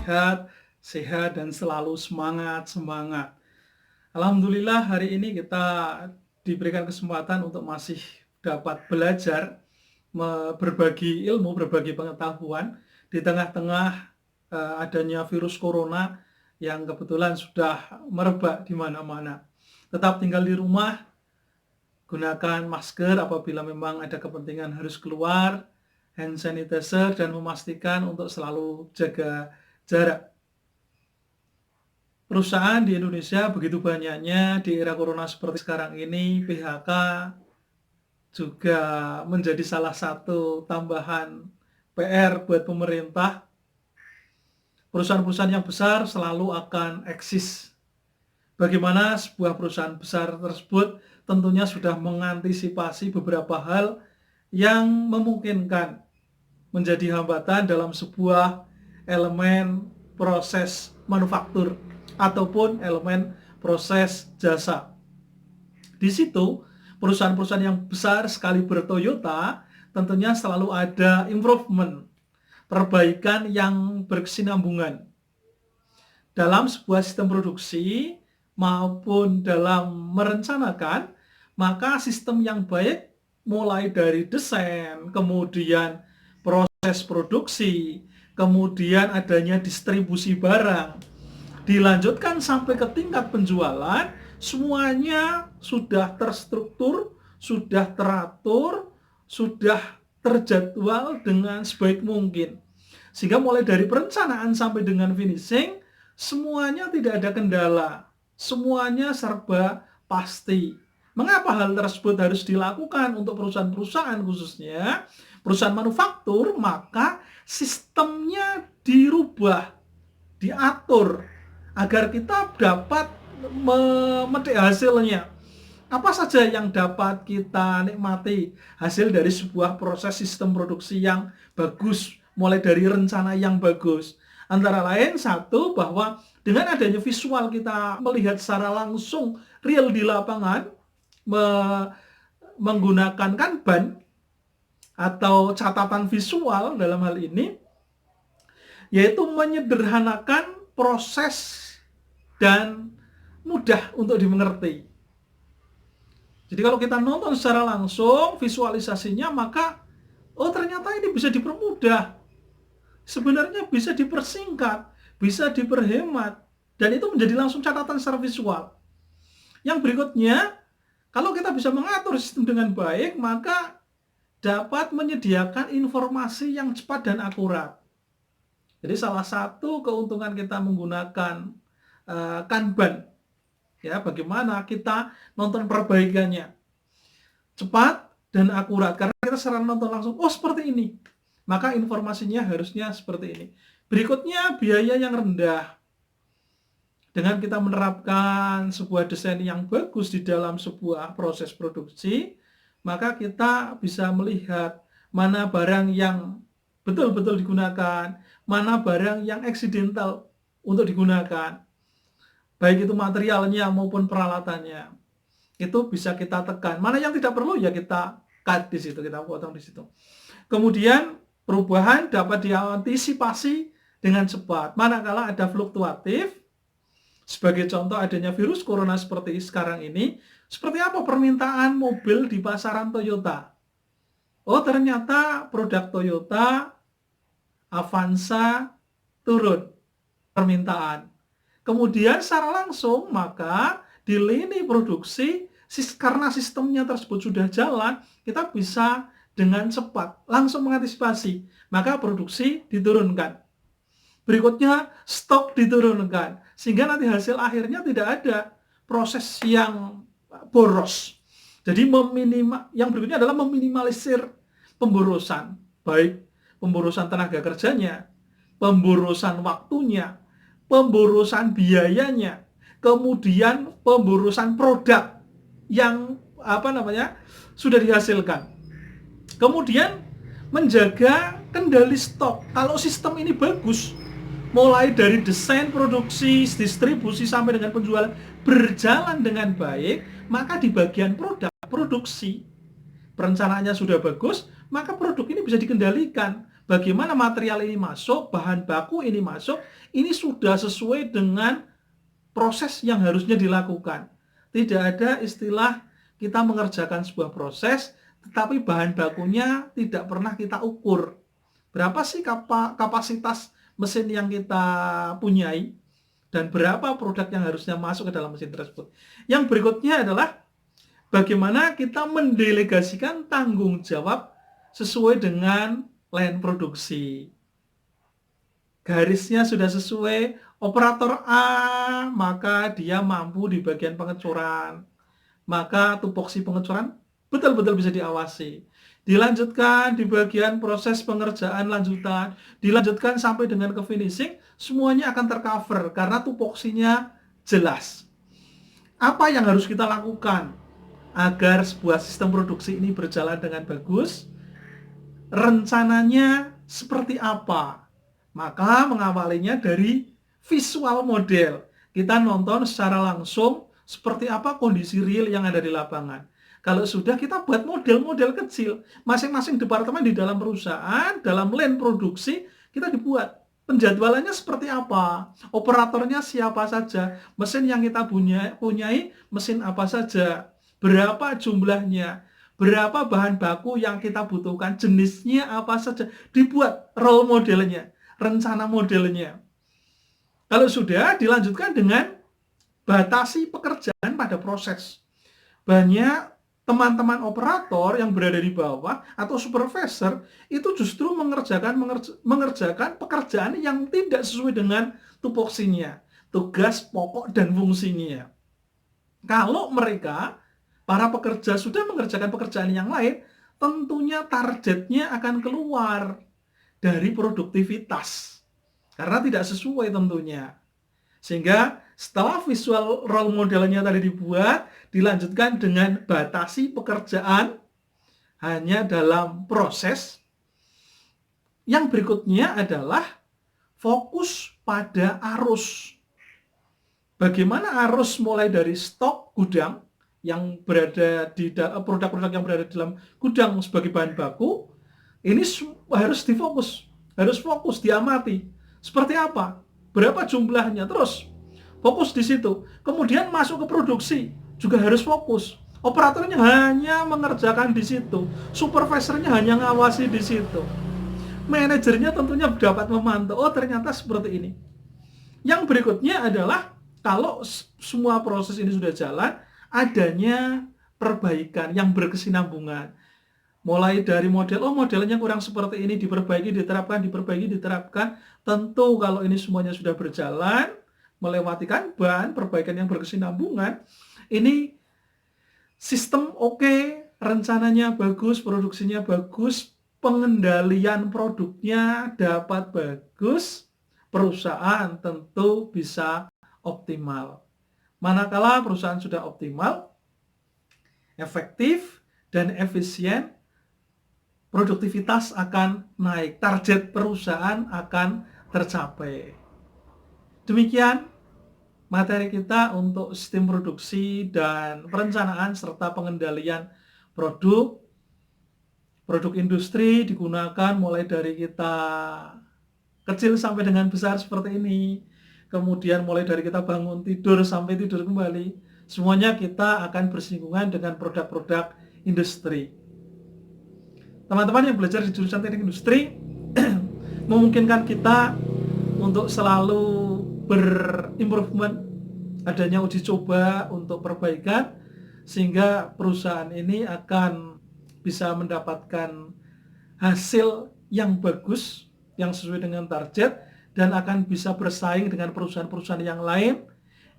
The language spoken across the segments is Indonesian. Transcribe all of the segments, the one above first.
sehat dan selalu semangat. Alhamdulillah hari ini kita diberikan kesempatan untuk masih dapat belajar, berbagi ilmu, berbagi pengetahuan di tengah-tengah adanya virus corona yang kebetulan sudah merebak di mana-mana. Tetap tinggal di rumah, gunakan masker apabila memang ada kepentingan harus keluar, hand sanitizer, dan memastikan untuk selalu jaga jarak. Perusahaan di Indonesia begitu banyaknya di era corona seperti sekarang ini, PHK juga menjadi salah satu tambahan PR buat pemerintah. Perusahaan-perusahaan yang besar selalu akan eksis. Bagaimana sebuah perusahaan besar tersebut tentunya sudah mengantisipasi beberapa hal yang memungkinkan menjadi hambatan dalam sebuah elemen proses manufaktur ataupun elemen proses jasa. Di situ perusahaan-perusahaan yang besar sekali berToyota tentunya selalu ada improvement, perbaikan yang berkesinambungan dalam sebuah sistem produksi maupun dalam merencanakan. Maka sistem yang baik mulai dari desain, kemudian proses produksi, kemudian adanya distribusi barang, dilanjutkan sampai ke tingkat penjualan, semuanya sudah terstruktur, sudah teratur, sudah terjadwal dengan sebaik mungkin. Sehingga mulai dari perencanaan sampai dengan finishing, semuanya tidak ada kendala, semuanya serba pasti. Mengapa hal tersebut harus dilakukan untuk perusahaan-perusahaan khususnya perusahaan manufaktur? Maka sistemnya dirubah, diatur agar kita dapat memetik hasilnya. Apa saja yang dapat kita nikmati hasil dari sebuah proses sistem produksi yang bagus, mulai dari rencana yang bagus. Antara lain satu, bahwa dengan adanya visual kita melihat secara langsung real di lapangan, menggunakan Kanban atau catatan visual dalam hal ini, yaitu menyederhanakan proses dan mudah untuk dimengerti. Jadi kalau kita nonton secara langsung visualisasinya, maka ternyata ini bisa dipermudah, sebenarnya bisa dipersingkat, bisa diperhemat, dan itu menjadi langsung catatan secara visual. Yang berikutnya, kalau kita bisa mengatur sistem dengan baik, maka dapat menyediakan informasi yang cepat dan akurat. Jadi salah satu keuntungan kita menggunakan Kanban, ya, bagaimana kita nonton perbaikannya cepat dan akurat, karena kita secara nonton langsung, seperti ini, maka informasinya harusnya seperti ini. Berikutnya, biaya yang rendah. Dengan kita menerapkan sebuah desain yang bagus di dalam sebuah proses produksi, maka kita bisa melihat mana barang yang betul-betul digunakan, mana barang yang accidental untuk digunakan, baik itu materialnya maupun peralatannya. Itu bisa kita tekan. Mana yang tidak perlu, ya kita cut di situ, kita potong di situ. Kemudian perubahan dapat diantisipasi dengan cepat. Manakala ada fluktuatif, sebagai contoh adanya virus corona seperti sekarang ini, seperti apa permintaan mobil di pasaran Toyota? Ternyata produk Toyota Avanza turun permintaan. Kemudian secara langsung, maka di lini produksi, karena sistemnya tersebut sudah jalan, kita bisa dengan cepat langsung mengantisipasi, maka produksi diturunkan. Berikutnya, stok diturunkan, sehingga nanti hasil akhirnya tidak ada proses yang boros. Jadi yang berikutnya adalah meminimalisir pemborosan, baik pemborosan tenaga kerjanya, pemborosan waktunya, pemborosan biayanya, kemudian pemborosan produk yang sudah dihasilkan. Kemudian menjaga kendali stok. Kalau sistem ini bagus, mulai dari desain produksi, distribusi sampai dengan penjualan berjalan dengan baik, maka di bagian produksi perencanaannya sudah bagus, maka produk ini bisa dikendalikan, bagaimana material ini masuk, bahan baku ini masuk, ini sudah sesuai dengan proses yang harusnya dilakukan. Tidak ada istilah kita mengerjakan sebuah proses, tetapi bahan bakunya tidak pernah kita ukur. Berapa sih kapasitas mesin yang kita punyai, dan berapa produk yang harusnya masuk ke dalam mesin tersebut. Yang berikutnya adalah bagaimana kita mendelegasikan tanggung jawab sesuai dengan line produksi. Garisnya sudah sesuai, operator A, maka dia mampu di bagian pengecoran. Maka tupoksi pengecoran betul-betul bisa diawasi. Dilanjutkan di bagian proses pengerjaan lanjutan, dilanjutkan sampai dengan ke finishing, semuanya akan tercover karena tupoksinya jelas. Apa yang harus kita lakukan agar sebuah sistem produksi ini berjalan dengan bagus? Rencananya seperti apa? Maka mengawalinya dari visual model. Kita nonton secara langsung seperti apa kondisi real yang ada di lapangan. Kalau sudah, kita buat model-model kecil. Masing-masing departemen di dalam perusahaan, dalam line produksi, kita dibuat. Penjadwalannya seperti apa? Operatornya siapa saja? Mesin yang kita punyai, mesin apa saja? Berapa jumlahnya? Berapa bahan baku yang kita butuhkan? Jenisnya apa saja? Dibuat role modelnya, rencana modelnya. Kalau sudah, dilanjutkan dengan batasi pekerjaan pada proses. Banyak teman-teman operator yang berada di bawah atau supervisor itu justru mengerjakan pekerjaan yang tidak sesuai dengan tupoksinya, tugas pokok dan fungsinya. Kalau mereka, para pekerja, sudah mengerjakan pekerjaan yang lain, tentunya targetnya akan keluar dari produktivitas karena tidak sesuai tentunya. Sehingga setelah visual role modelnya tadi dibuat, dilanjutkan dengan batasi pekerjaan hanya dalam proses. Yang berikutnya adalah fokus pada arus. Bagaimana arus mulai dari stok gudang yang berada di produk-produk yang berada di dalam gudang sebagai bahan baku, ini harus difokus, harus fokus, diamati. Seperti apa? Berapa jumlahnya? Terus fokus di situ. Kemudian masuk ke produksi, juga harus fokus. Operatornya hanya mengerjakan di situ, supervisornya hanya ngawasi di situ. Manajernya tentunya dapat memantau, oh ternyata seperti ini. Yang berikutnya adalah kalau semua proses ini sudah jalan, adanya perbaikan yang berkesinambungan. Mulai dari model, oh modelnya kurang seperti ini, diperbaiki, diterapkan, diperbaiki, diterapkan. Tentu kalau ini semuanya sudah berjalan, melewati Kanban, perbaikan yang berkesinambungan, ini sistem oke, rencananya bagus, produksinya bagus, pengendalian produknya dapat bagus, perusahaan tentu bisa optimal. Manakala perusahaan sudah optimal, efektif, dan efisien, produktivitas akan naik, target perusahaan akan tercapai. Demikian materi kita untuk sistem produksi dan perencanaan serta pengendalian produk. Produk industri digunakan mulai dari kita kecil sampai dengan besar seperti ini. Kemudian mulai dari kita bangun tidur sampai tidur kembali. Semuanya kita akan bersinggungan dengan produk-produk industri. Teman-teman yang belajar di jurusan teknik industri memungkinkan kita untuk selalu berimprovement, adanya uji coba untuk perbaikan, sehingga perusahaan ini akan bisa mendapatkan hasil yang bagus, yang sesuai dengan target, dan akan bisa bersaing dengan perusahaan-perusahaan yang lain.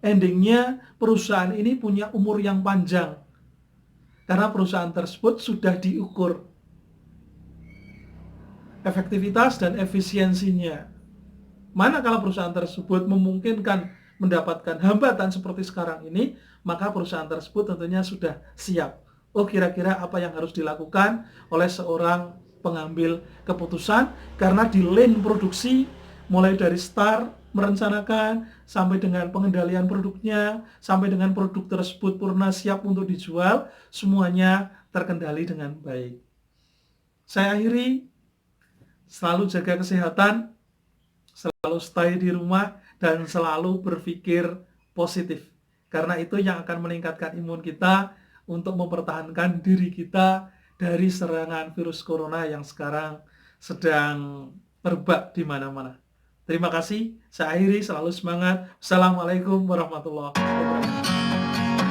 Endingnya perusahaan ini punya umur yang panjang, karena perusahaan tersebut sudah diukur efektivitas dan efisiensinya. Manakala perusahaan tersebut memungkinkan mendapatkan hambatan seperti sekarang ini, maka perusahaan tersebut tentunya sudah siap. Oh, kira-kira apa yang harus dilakukan oleh seorang pengambil keputusan, karena di lane produksi, mulai dari start, merencanakan, sampai dengan pengendalian produknya, sampai dengan produk tersebut purna siap untuk dijual, semuanya terkendali dengan baik. Saya akhiri. selalu jaga kesehatan, selalu stay di rumah, dan selalu berpikir positif. Karena itu yang akan meningkatkan imun kita untuk mempertahankan diri kita dari serangan virus corona yang sekarang sedang terbak di mana-mana. Terima kasih, saya akhiri, selalu semangat. Assalamualaikum warahmatullahi wabarakatuh.